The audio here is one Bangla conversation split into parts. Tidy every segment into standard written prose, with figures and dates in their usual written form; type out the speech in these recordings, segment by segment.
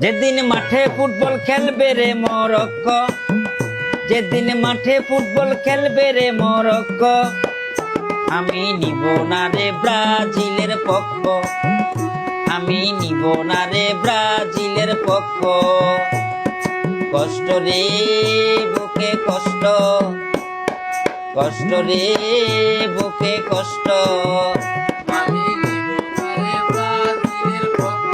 যেদিন মাঠে ফুটবল খেলবে রে মরক্কো, যেদিন মাঠে ফুটবল খেলবে রে মরক্কো, আমি নিব না রে ব্রাজিলের পক্ষ, আমি নিব না রে ব্রাজিলের পক্ষ। কষ্ট রে বুকে কষ্ট, কষ্ট রে বুকে কষ্ট, আমি নিব না রে ব্রাজিলের পক্ষ,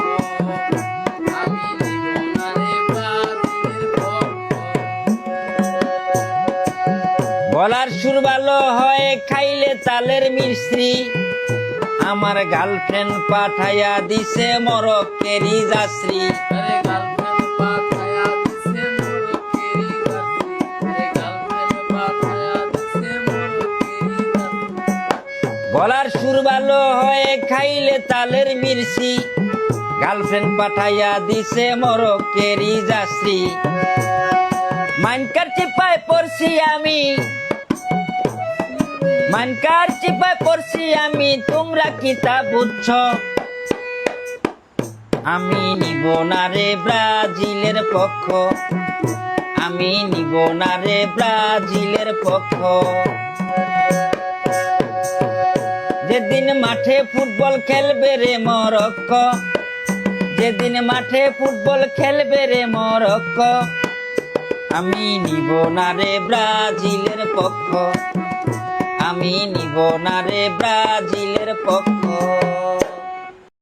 আমি নিব না রে ব্রাজিলের পক্ষ। গলার সুর ভালো হয় খাইলে চালের মিশ্রি, আমার গার্লফ্রেন্ড পাঠাইয়া দিছে মরক্কেরই যাত্রী। আরে গার্লফ্রেন্ড পাঠায়া দিছে মরক্কেরই যাত্রী, আরে গার্লফ্রেন্ড পাঠায়া দিছে মরক্কেরই যাত্রী। গলার সুর ভালো হয় খাইলে তালের মির্চি, গার্লফ্রেন্ড পাঠাইয়া দিছে মরক্কেরই যাত্রী। মানকার চিপায় পড়ছি আমি, মানকার চিপায় পড়ছি আমি, তোমরা কি তা বুঝছ? আমি নিব না রে ব্রাজিলের পক্ষ, আমি নিব না রে ব্রাজিলের পক্ষ। যেদিন মাঠে ফুটবল খেলবে রে মরক্কো, যেদিন মাঠে ফুটবল খেলবে রে মরক্কো, আমি নিব না রে ব্রাজিলের পক্ষ, আমি নিব না রে ব্রাজিলের পক্ষ।